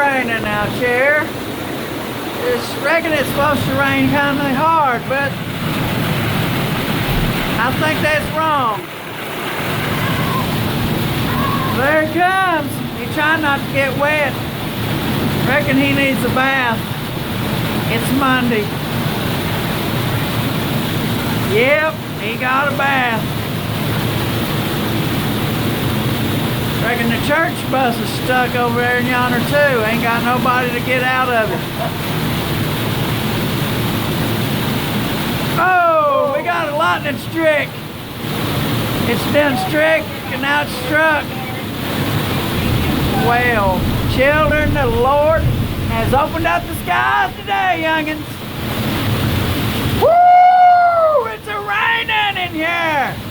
raining out here. Reckon it's supposed to rain kind of hard, but I think that's wrong. There he comes. He's trying not to get wet. Reckon he needs a bath. It's Monday. Yep, he got a bath. Reckon the church bus is stuck over there in yonder too. Ain't got nobody to get out of it. Oh, we got a lightning streak. It's done streak and now it's struck. Well, children, the Lord has opened up the skies today, youngins. Woo! It's a raining in here.